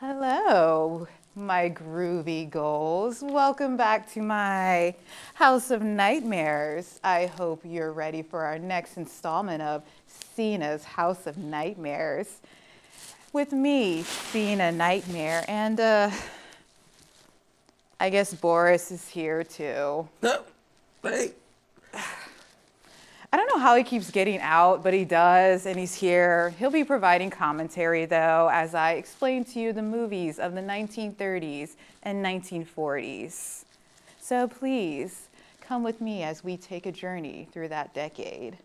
Hello, my groovy goals. Welcome back to my House of Nightmares. I hope you're ready for our next installment of Sena's House of Nightmares. With me, Sena Nightmare, and I guess Boris is here too. No, hey. I don't know how he keeps getting out, but he does, and he's here. He'll be providing commentary, though, as I explain to you the movies of the 1930s and 1940s. So please, come with me as we take a journey through that decade.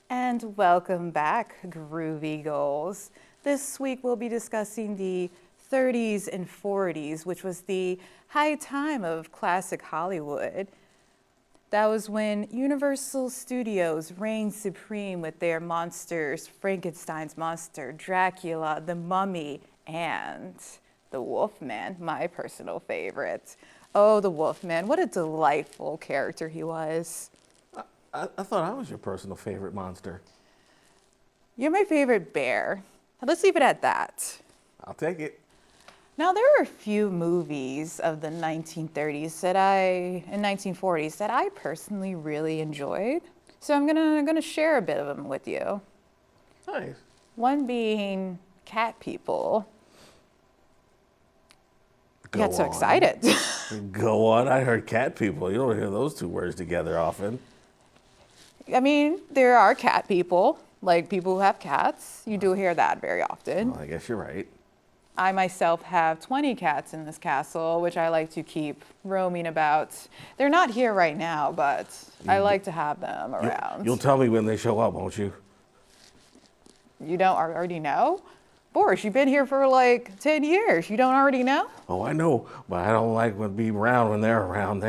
And welcome back, Groovy Goals. This week we'll be discussing the 30s and 40s, which was the high time of classic Hollywood. That was when Universal Studios reigned supreme with their monsters, Frankenstein's monster, Dracula, the Mummy, and the Wolfman, my personal favorite. Oh, the Wolfman, what a delightful character he was. I thought I was your personal favorite monster. You're my favorite bear. Let's leave it at that. I'll take it. Now, there are a few movies of the 1930s and 1940s that I personally really enjoyed. So I'm gonna share a bit of them with you. Nice. One being Cat People. You got so excited. Go on. I heard cat people. You don't hear those two words together often. I mean, there are cat people, like people who have cats. You do hear that very often. Well, I guess you're right. I myself have 20 cats in this castle, which I like to keep roaming about. They're not here right now, but I like to have them around. You'll tell me when they show up, won't you? You don't already know? Boris, you've been here for like 10 years. You don't already know? Oh, I know, but I don't like when being around when they're around.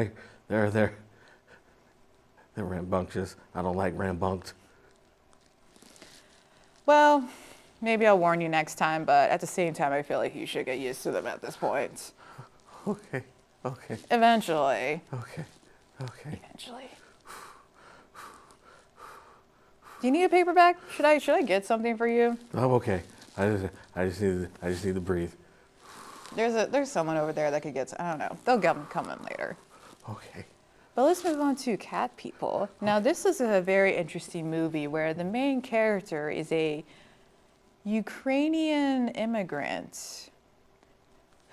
They're rambunctious. I don't like rambunked. Well, maybe I'll warn you next time, but at the same time, I feel like you should get used to them at this point. Okay. Eventually. Okay. Eventually. Do you need a paper bag? Should I get something for you? I'm okay. I just need to breathe. There's someone over there that could get. I don't know. They'll come in later. Okay. But let's move on to Cat People. Now, this is a very interesting movie where the main character is a Ukrainian immigrant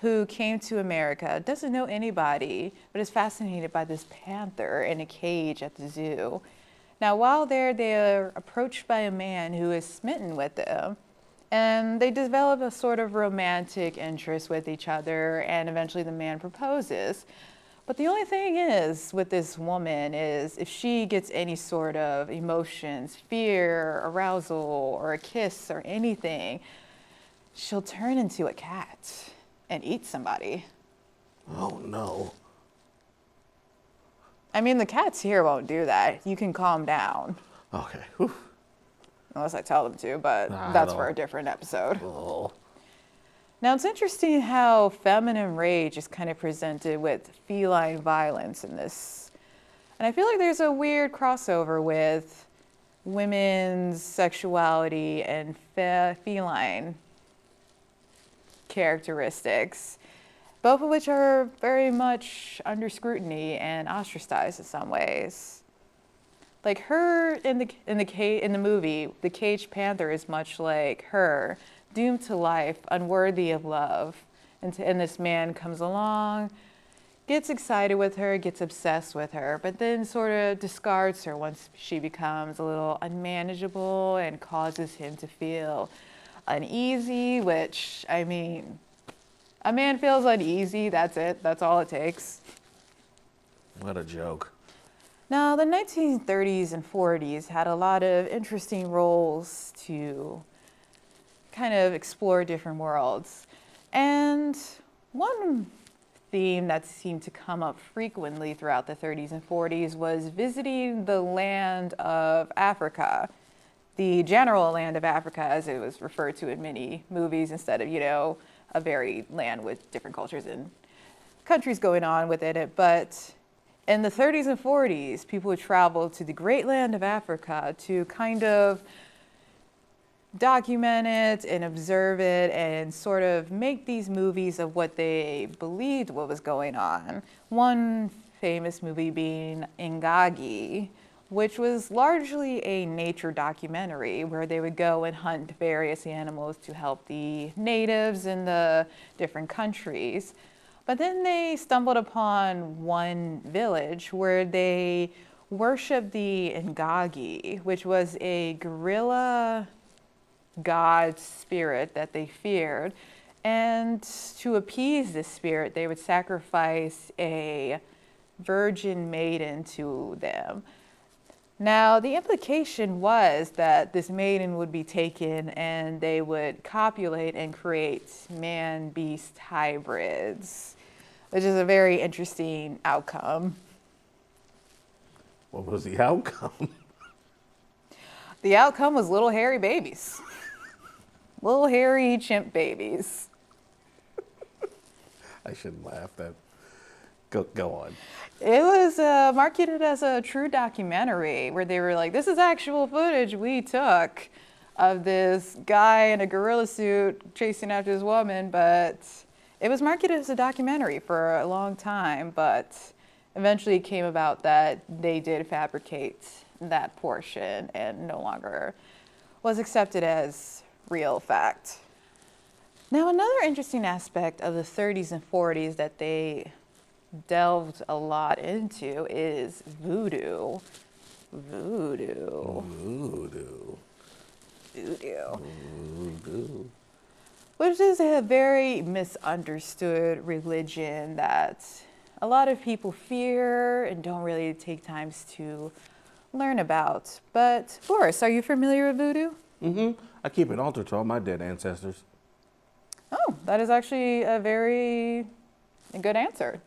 who came to America, doesn't know anybody, but is fascinated by this panther in a cage at the zoo. Now, while there, they are approached by a man who is smitten with them, and they develop a sort of romantic interest with each other, and eventually the man proposes. But the only thing is with this woman is if she gets any sort of emotions, fear, arousal, or a kiss or anything, she'll turn into a cat and eat somebody. Oh, no. I mean, the cats here won't do that. You can calm down. Okay. Whew. Unless I tell them to, but that's for a different episode. Oh. Now, it's interesting how feminine rage is kind of presented with feline violence in this. And I feel like there's a weird crossover with women's sexuality and feline characteristics, both of which are very much under scrutiny and ostracized in some ways. Like her in the movie, the caged panther is much like her, doomed to life, unworthy of love. And this man comes along, gets excited with her, gets obsessed with her, but then sort of discards her once she becomes a little unmanageable and causes him to feel uneasy, which, I mean, a man feels uneasy, that's it, that's all it takes. What a joke. Now, the 1930s and 40s had a lot of interesting roles to kind of explore different worlds. And one theme that seemed to come up frequently throughout the 30s and 40s was visiting the land of Africa, the general land of Africa, as it was referred to in many movies, instead of, a very land with different cultures and countries going on within it. But in the 30s and 40s, people would travel to the great land of Africa to kind of document it and observe it and sort of make these movies of what they believed what was going on. One famous movie being Ingagi, which was largely a nature documentary where they would go and hunt various animals to help the natives in the different countries. But then they stumbled upon one village where they worshiped the Ingagi, which was a gorilla god spirit that they feared. And to appease this spirit, they would sacrifice a virgin maiden to them. Now, the implication was that this maiden would be taken and they would copulate and create man-beast hybrids, which is a very interesting outcome. What was the outcome? The outcome was little hairy babies. Little hairy chimp babies. I shouldn't laugh. Go on. It was marketed as a true documentary where they were like, this is actual footage we took of this guy in a gorilla suit chasing after this woman, but it was marketed as a documentary for a long time, but eventually it came about that they did fabricate that portion and no longer was accepted as real fact. Now, another interesting aspect of the 30s and 40s that they delved a lot into is voodoo. Voodoo. Which is a very misunderstood religion that a lot of people fear and don't really take times to learn about. But Boris, are you familiar with voodoo? Mm-hmm. I keep an altar to all my dead ancestors. Oh, that is actually a very good answer.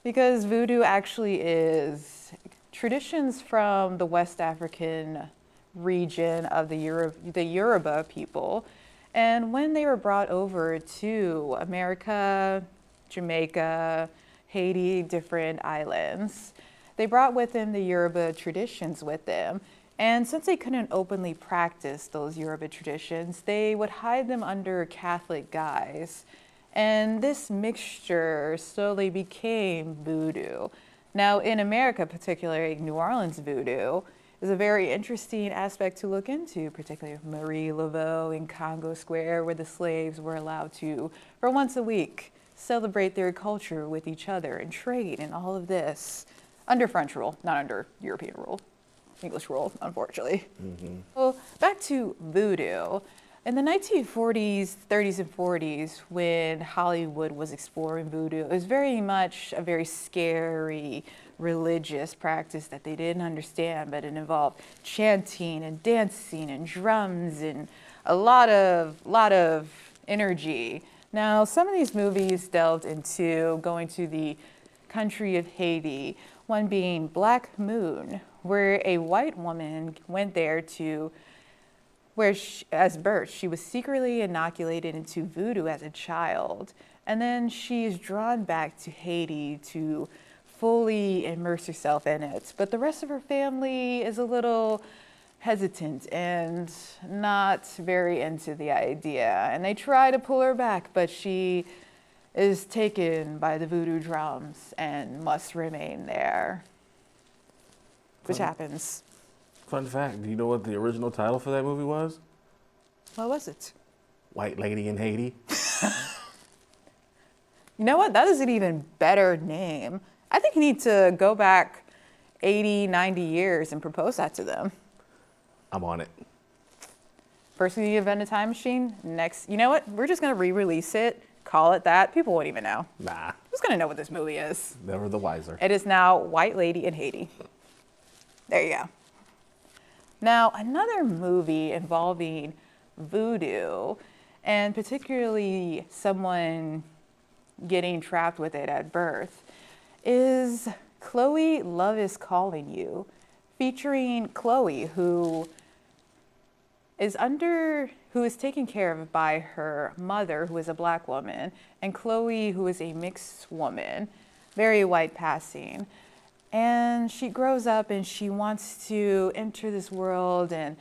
Because voodoo actually is traditions from the West African region of the Yoruba people. And when they were brought over to America, Jamaica, Haiti, different islands, they brought with them the Yoruba traditions with them. And since they couldn't openly practice those Yoruba traditions, they would hide them under Catholic guise. And this mixture slowly became voodoo. Now, in America, particularly New Orleans voodoo, is a very interesting aspect to look into, particularly Marie Laveau in Congo Square, where the slaves were allowed to, for once a week, celebrate their culture with each other and trade and all of this under French rule, not under European rule. English rule, unfortunately. Well, back to voodoo. In the 1940s, 30s, and 40s, when Hollywood was exploring voodoo, it was very much a very scary religious practice that they didn't understand, but it involved chanting and dancing and drums and a lot of energy. Now, some of these movies delved into going to the country of Haiti, one being Black Moon, where a white woman went there to where as birth, she was secretly inoculated into voodoo as a child. And then she is drawn back to Haiti to fully immerse herself in it. But the rest of her family is a little hesitant and not very into the idea. And they try to pull her back, but she is taken by the voodoo drums and must remain there, which happens. Fun fact, do you know what the original title for that movie was? What was it? White Lady in Haiti. You know what? That is an even better name. I think you need to go back 80, 90 years and propose that to them. I'm on it. First we invent a time machine. Next, you know what? We're just going to re-release it, call it that. People won't even know. Nah, Who's going to know what this movie is? never the wiser. It is now White Lady in Haiti. There you go. Now, another movie involving voodoo, and particularly someone getting trapped with it at birth, is Chloe, Love is Calling You, featuring Chloe, who is taken care of by her mother, who is a black woman, and Chloe, who is a mixed woman, very white passing. And she grows up and she wants to enter this world and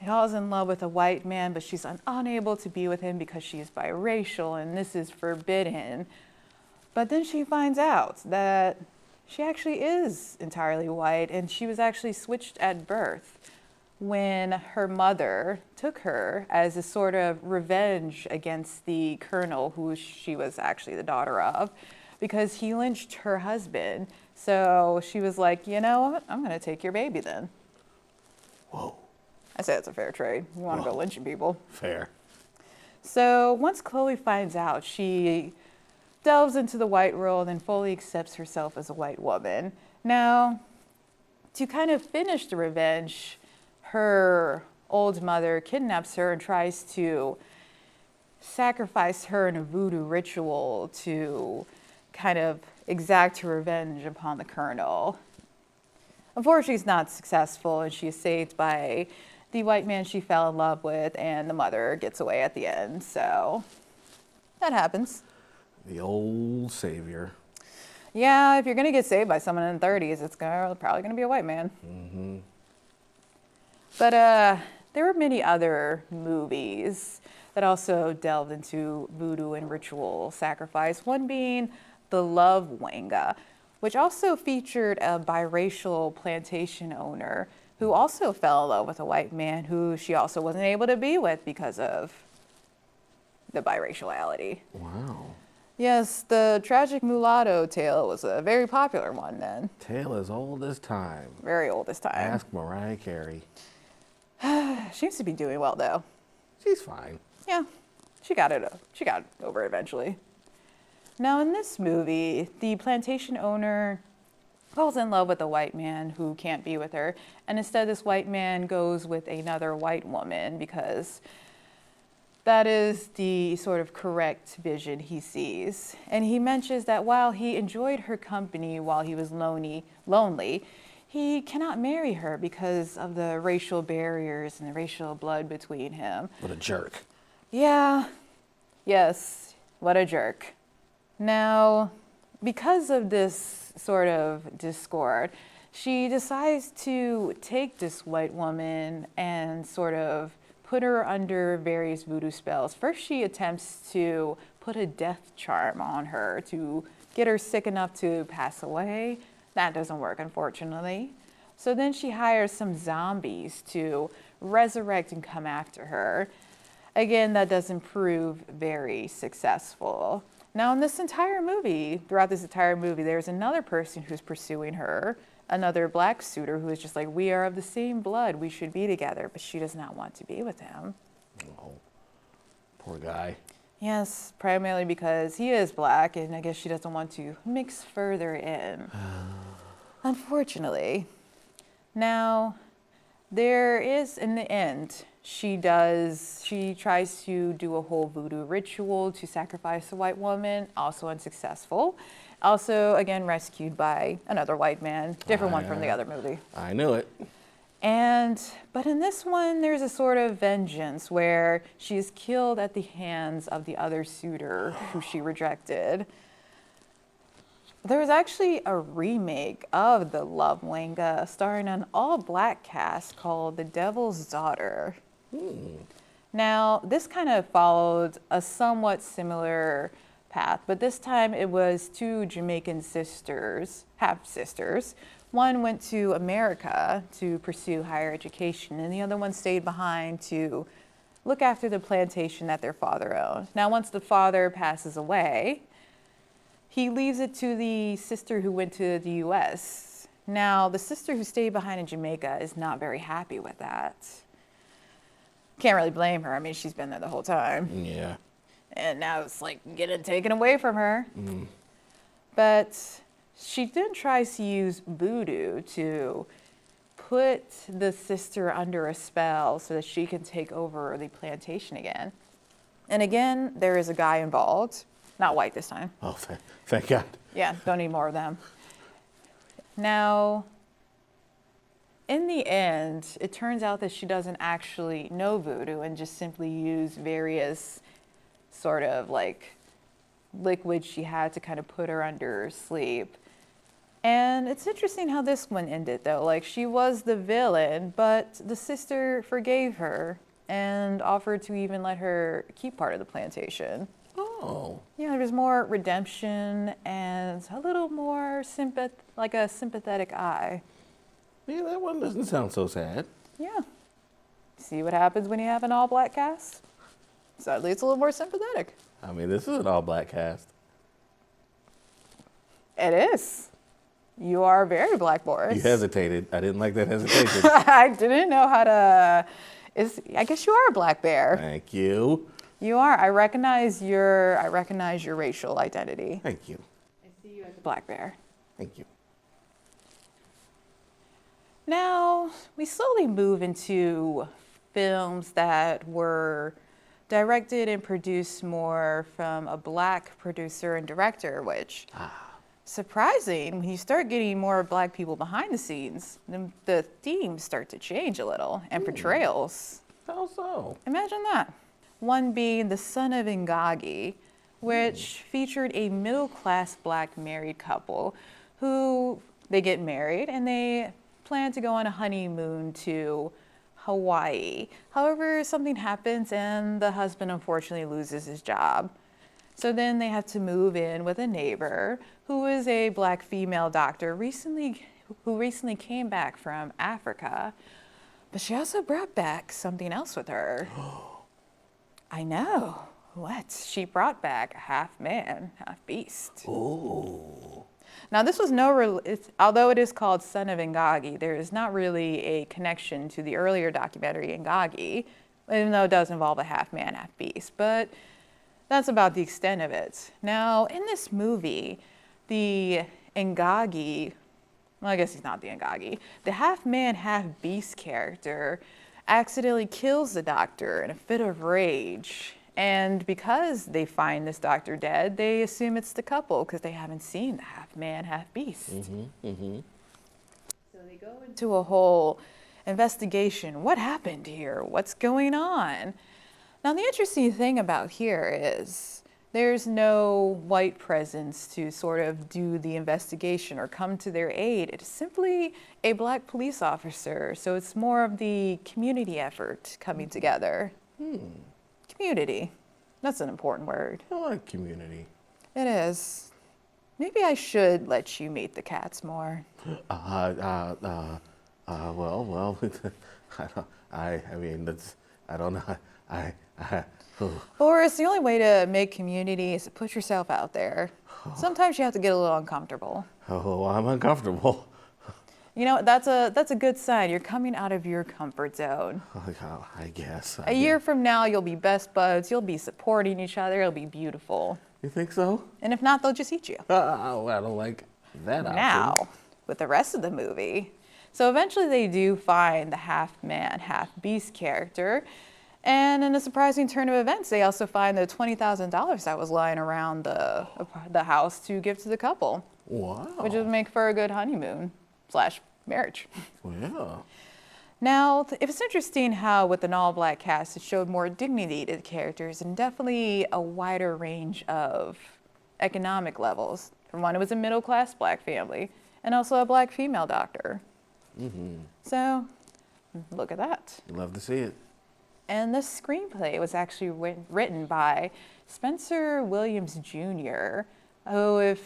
falls in love with a white man, but she's unable to be with him because she is biracial and this is forbidden. But then she finds out that she actually is entirely white, and she was actually switched at birth when her mother took her as a sort of revenge against the colonel, who she was actually the daughter of, because he lynched her husband. So she was like, you know what, I'm gonna take your baby then. Whoa. I say it's a fair trade. You wanna go lynching people. Fair. So once Chloe finds out, she delves into the white world and fully accepts herself as a white woman. Now, to kind of finish the revenge, her old mother kidnaps her and tries to sacrifice her in a voodoo ritual to kind of exact her revenge upon the colonel. Unfortunately, it's not successful, and she is saved by the white man she fell in love with, and the mother gets away at the end. So that happens. The old savior. Yeah, if you're going to get saved by someone in the 30s, it's probably going to be a white man. Mm-hmm. But there were many other movies that also delved into voodoo and ritual sacrifice, one being The Love Wanga, which also featured a biracial plantation owner who also fell in love with a white man who she also wasn't able to be with because of the biraciality. Wow. Yes, the tragic mulatto tale was a very popular one then. Tale as old as time. Very old this time. Ask Mariah Carey. She seems to be doing well though. She's fine. Yeah, she got over it eventually. Now in this movie, the plantation owner falls in love with a white man who can't be with her, and instead this white man goes with another white woman because that is the sort of correct vision he sees. And he mentions that while he enjoyed her company while he was lonely, he cannot marry her because of the racial barriers and the racial blood between him. What a jerk. Yeah, yes, what a jerk. Now, because of this sort of discord, she decides to take this white woman and sort of put her under various voodoo spells. First, she attempts to put a death charm on her to get her sick enough to pass away. That doesn't work, unfortunately. So then she hires some zombies to resurrect and come after her. Again, that doesn't prove very successful. Now, in this entire movie, throughout this entire movie, there's another person who's pursuing her, another black suitor who is just like, we are of the same blood, we should be together, but she does not want to be with him. Oh, poor guy. Yes, primarily because he is black, and I guess she doesn't want to mix further in. Unfortunately. Now, there is, in the end, she tries to do a whole voodoo ritual to sacrifice a white woman, also unsuccessful. Also, again, rescued by another white man, different one from the other movie. I knew it. But in this one, there's a sort of vengeance where she is killed at the hands of the other suitor who she rejected. There was actually a remake of The Love Wanga starring an all-black cast called The Devil's Daughter. Now, this kind of followed a somewhat similar path, but this time it was two Jamaican sisters, half-sisters. One went to America to pursue higher education, and the other one stayed behind to look after the plantation that their father owned. Now, once the father passes away, he leaves it to the sister who went to the U.S. Now, the sister who stayed behind in Jamaica is not very happy with that. Can't really blame her. I mean, she's been there the whole time. Yeah. And now it's like getting taken away from her. But she then tries to use voodoo to put the sister under a spell so that she can take over the plantation again. And again, there is a guy involved, not white this time. Oh, thank God. Yeah, don't need more of them. Now, in the end, it turns out that she doesn't actually know voodoo and just simply use various sort of like liquids she had to kind of put her under sleep. And it's interesting how this one ended though. Like she was the villain, but the sister forgave her and offered to even let her keep part of the plantation. Oh. Yeah, there's more redemption and a little more like a sympathetic eye. Yeah, that one doesn't sound so sad. Yeah. See what happens when you have an all-black cast? Sadly, it's a little more sympathetic. I mean, this is an all-black cast. It is. You are very black, Boris. You hesitated. I didn't like that hesitation. I didn't know how to. I guess you are a black bear. Thank you. You are. I recognize your racial identity. Thank you. I see you as a black bear. Thank you. Now we slowly move into films that were directed and produced more from a black producer and director, which. Surprising, when you start getting more black people behind the scenes, the themes start to change a little and portrayals. How so? Imagine that. One being The Son of Ingagi, which featured a middle-class black married couple who they get married and they plan to go on a honeymoon to Hawaii. However, something happens and the husband unfortunately loses his job. So then they have to move in with a neighbor who is a black female doctor who recently came back from Africa. But she also brought back something else with her. I know. What? She brought back a half man, half beast. Oh. Now this was although it is called Son of Ingagi, there is not really a connection to the earlier documentary Ingagi, even though it does involve a half man, half beast. But that's about the extent of it. Now, in this movie, the Ingagi, well, I guess he's not the Ingagi, the half-man, half-beast character accidentally kills the doctor in a fit of rage. And because they find this doctor dead, they assume it's the couple because they haven't seen the half-man, half-beast. So they go into a whole investigation. What happened here? What's going on? Now, the interesting thing about here is there's no white presence to sort of do the investigation or come to their aid. It's simply a black police officer. So it's more of the community effort coming together. Community. That's an important word. I like community. It is. Maybe I should let you meet the cats more. Well, I mean, that's, I don't know. Boris, the only way to make community is to put yourself out there. Sometimes you have to get a little uncomfortable. Oh, I'm uncomfortable. You know, that's a good sign. You're coming out of your comfort zone. I guess. A year from now, you'll be best buds. You'll be supporting each other. It'll be beautiful. You think so? And if not, they'll just eat you. I don't like that option. Now, with the rest of the movie. So eventually they do find the half-man, half-beast character. And in a surprising turn of events, they also find the $20,000 that was lying around the house to give to the couple. Wow. Which would make for a good honeymoon / marriage. Yeah. Now, it's interesting how with an all-black cast, it showed more dignity to the characters and definitely a wider range of economic levels. For one, it was a middle-class black family and also a black female doctor. So, look at that. Love to see it. And the screenplay was actually written by Spencer Williams Jr., who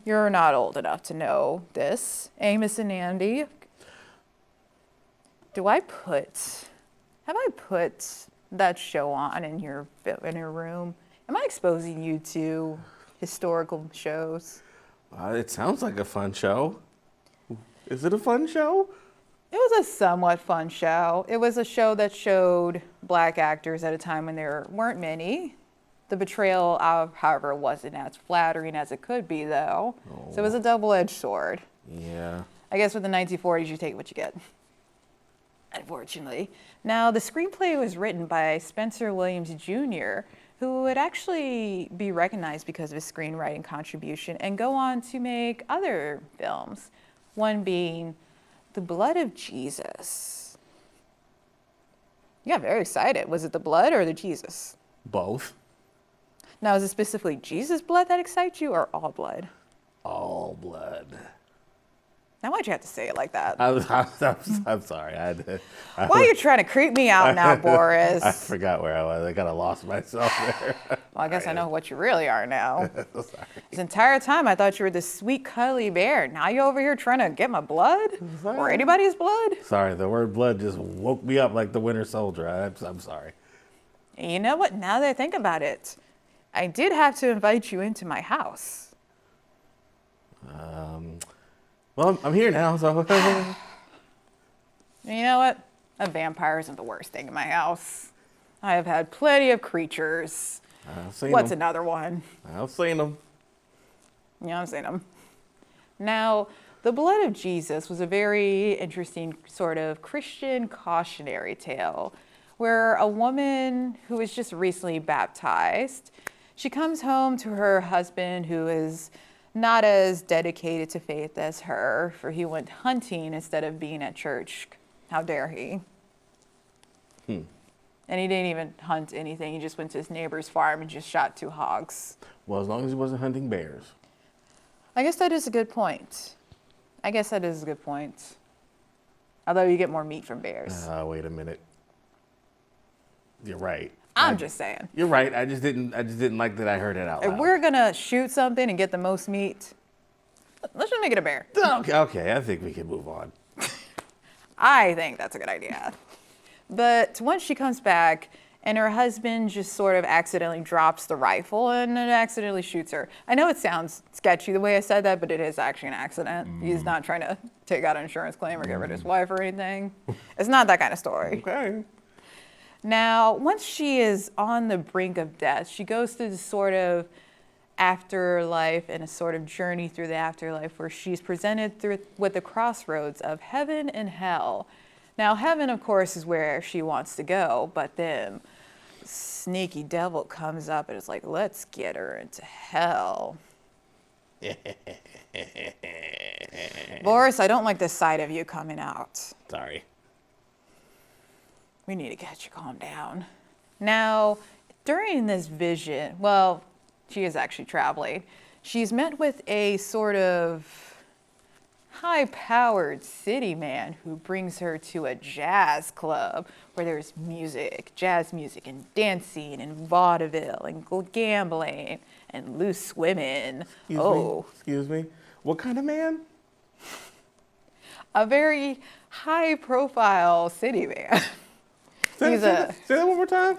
you're not old enough to know this. Amos and Andy. Have I put that show on in your room? Am I exposing you to historical shows? It sounds like a fun show. Is it a fun show? It was a somewhat fun show. It was a show that showed black actors at a time when there weren't many. The betrayal, however, wasn't as flattering as it could be, though. So it was a double-edged sword. Yeah. I guess with the 1940s, you take what you get, unfortunately. Now, the screenplay was written by Spencer Williams Jr., who would actually be recognized because of his screenwriting contribution and go on to make other films, one being The Blood of Jesus. You got very excited. Was it the blood or the Jesus? Both. Now, is it specifically Jesus' blood that excites you or all blood? All blood. Now, why'd you have to say it like that? I'm sorry. Why are you trying to creep me out now, Boris? I forgot where I was. I kind of lost myself there. Well, I guess I know what you really are now. Sorry. This entire time, I thought you were this sweet, cuddly bear. Now you over here trying to get my blood? Or anybody's blood? Sorry, the word blood just woke me up like the Winter Soldier. I'm sorry. And you know what? Now that I think about it, I did have to invite you into my house. Well, I'm here now, so. And you know what? A vampire isn't the worst thing in my house. I have had plenty of creatures. I've seen What's them. another one? I've seen them. Yeah, I've seen them. Now, the blood of Jesus was a very interesting sort of Christian cautionary tale where a woman who was just recently baptized, she comes home to her husband who is not as dedicated to faith as her, for he went hunting instead of being at church. How dare he? And he didn't even hunt anything. He just went to his neighbor's farm and just shot 2 hogs. Well, as long as he wasn't hunting bears. I guess that is a good point. Although you get more meat from bears. Wait a minute. You're right. I'm just saying. You're right. I just didn't like that I heard it out If loud. we're gonna shoot something and get the most meat, let's just make it a bear. Okay, I think we can move on. I think that's a good idea. But once she comes back and her husband just sort of accidentally drops the rifle and it accidentally shoots her. I know it sounds sketchy the way I said that, but it is actually an accident. He's not trying to take out an insurance claim or get rid of his wife or anything. It's not that kind of story. Okay. Now, once she is on the brink of death, she goes through this sort of afterlife and a sort of journey through the afterlife where she's presented with the crossroads of heaven and hell. Now, heaven, of course, is where she wants to go, but then sneaky devil comes up and is like, let's get her into hell. Boris, I don't like this side of you coming out. Sorry. We need to get you calmed down. Now, during this vision, well, she is actually traveling. She's met with a sort of high-powered city man who brings her to a jazz club where there's music, jazz music, and dancing, and vaudeville, and gambling, and loose women. Excuse me. What kind of man? A very high-profile city man. Say that one more time.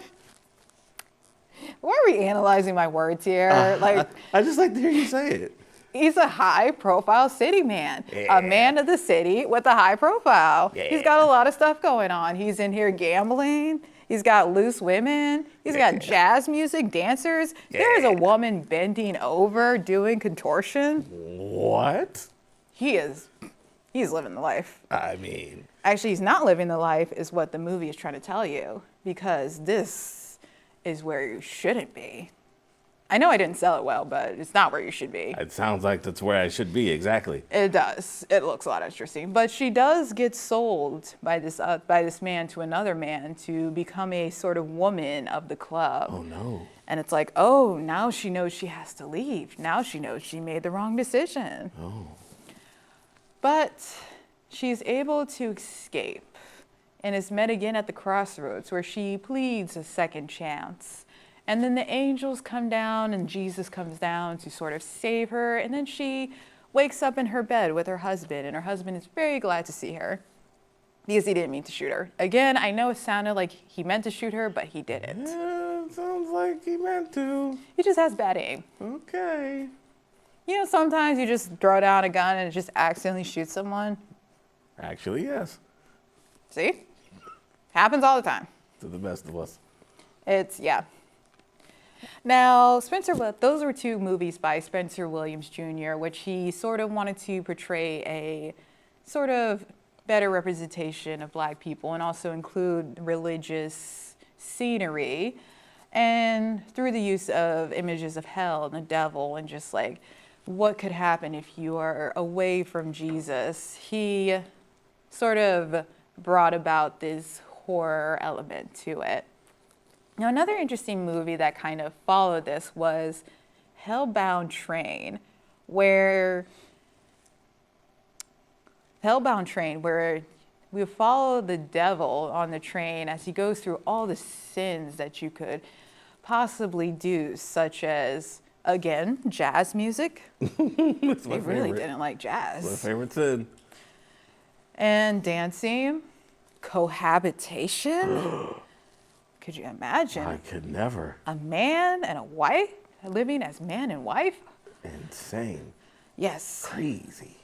Why are we analyzing my words here? I just like to hear you say it. He's a high-profile city man, Yeah. a man of the city with a high profile. Yeah. He's got a lot of stuff going on. He's in here gambling. He's got loose women. He's got jazz music, dancers. There is a woman bending over doing contortion. What? He's living the life. I mean, Actually, he's not living the life is what the movie is trying to tell you, because this is where you shouldn't be. I know I didn't sell it well, but it's not where you should be. it sounds like that's where I should be, exactly. It does. It looks a lot interesting. But she does get sold by this man to another man to become a sort of woman of the club. Oh, no. And it's like, oh, now she knows she has to leave. Now she knows she made the wrong decision. Oh. But she's able to escape and is met again at the crossroads where she pleads a second chance. And then the angels come down and Jesus comes down to sort of save her. And then she wakes up in her bed with her husband, and her husband is very glad to see her because he didn't mean to shoot her. Again, I know it sounded like he meant to shoot her, but he didn't. Yeah, sounds like he meant to. He just has bad aim. Okay. You know, sometimes you just throw down a gun and it just accidentally shoots someone. Actually, yes. See? Happens all the time. To the best of us. Yeah. Now, those were 2 movies by Spencer Williams Jr., which he sort of wanted to portray a sort of better representation of Black people and also include religious scenery. And through the use of images of hell and the devil and just like what could happen if you are away from Jesus, he sort of brought about this horror element to it. Now, another interesting movie that kind of followed this was Hellbound Train, where we follow the devil on the train as he goes through all the sins that you could possibly do, such as, again, jazz music. They really didn't like jazz. My favorite sin. And dancing, cohabitation. Could you imagine? I could never. A man and a wife living as man and wife? Insane. Yes. Crazy.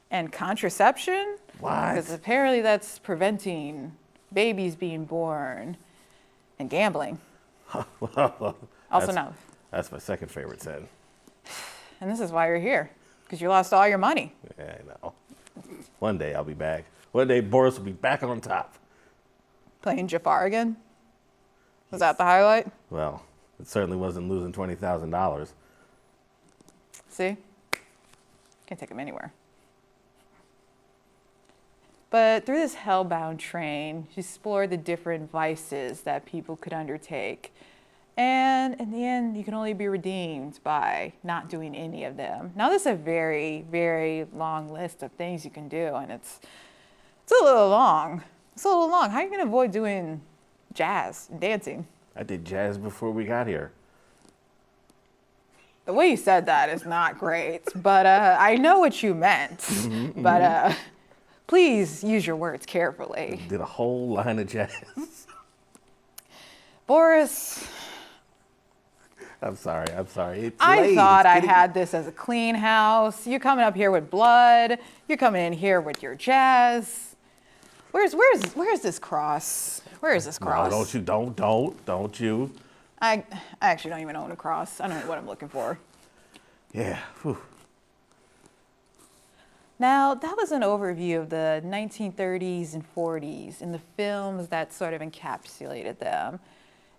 And contraception? What? Because apparently that's preventing babies being born. And gambling. Also no. That's my second favorite sin. And this is why you're here. Because you lost all your money. Yeah, I know. One day I'll be back. One day Boris will be back on top. Playing Jafar again? Was that the highlight? Well, it certainly wasn't losing $20,000. See? Can't take him anywhere. But through this hellbound train, you explore the different vices that people could undertake. And in the end, you can only be redeemed by not doing any of them. Now, this is a very, very long list of things you can do, and it's a little long. It's a little long. How are you going to avoid doing jazz and dancing? I did jazz before we got here. The way you said that is not great, but I know what you meant. But please use your words carefully. Did a whole line of jazz. Boris, I'm sorry. It's I late. thought It's I getting- had this as a clean house. You're coming up here with blood. You're coming in here with your jazz. Where's this cross? Where is this cross? No, don't you. I actually don't even own a cross. I don't know what I'm looking for. Yeah. Whew. Now, that was an overview of the 1930s and 40s and the films that sort of encapsulated them.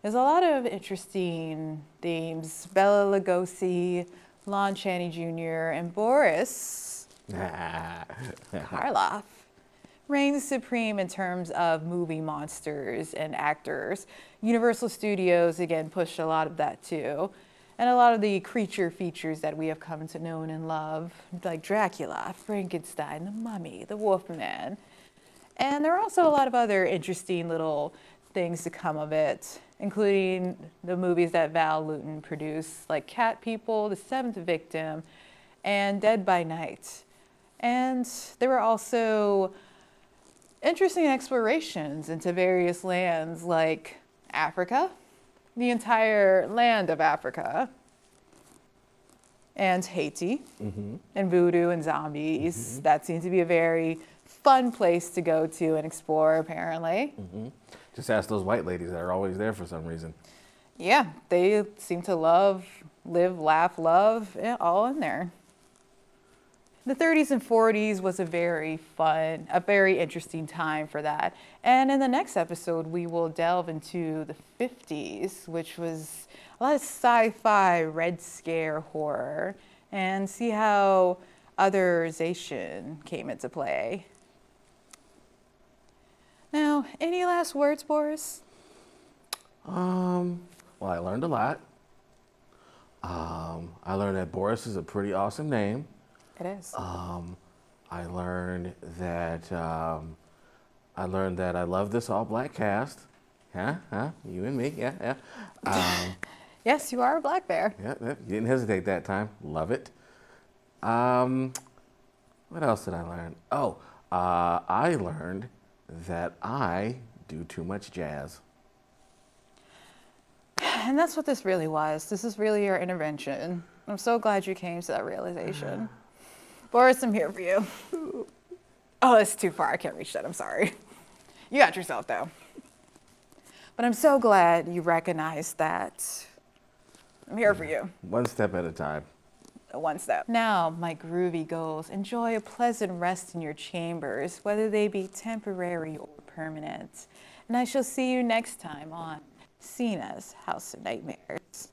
There's a lot of interesting themes. Bela Lugosi, Lon Chaney Jr., and Boris Karloff reigns supreme in terms of movie monsters and actors. Universal Studios, again, pushed a lot of that too. And a lot of the creature features that we have come to know and love, like Dracula, Frankenstein, the Mummy, the Wolfman. And there are also a lot of other interesting little things to come of it, including the movies that Val Lewton produced, like Cat People, The Seventh Victim, and Dead by Night. And there were also interesting explorations into various lands like Africa, the entire land of Africa, and Haiti, and voodoo and zombies. That seems to be a very fun place to go to and explore, apparently. Just ask those white ladies that are always there for some reason. Yeah, they seem to live, laugh, love, yeah, all in there. The 30s and 40s was a very fun, a very interesting time for that. And in the next episode, we will delve into the 50s, which was a lot of sci-fi, Red Scare horror, and see how otherization came into play. Now, any last words, Boris? Well, I learned a lot. I learned that Boris is a pretty awesome name. It is. I learned that I love this all black cast. Huh? You and me, yeah. Yes, you are a black bear. Yeah, you didn't hesitate that time. Love it. What else did I learn? I learned that I do too much jazz. And that's what this really was. This is really your intervention. I'm so glad you came to that realization. Boris, I'm here for you. Oh, that's too far. I can't reach that. I'm sorry. You got yourself, though. But I'm so glad you recognized that. I'm here for you. One step at a time. one step. Now, my groovy ghouls, enjoy a pleasant rest in your chambers, whether they be temporary or permanent. And I shall see you next time on Sena's House of Nightmares.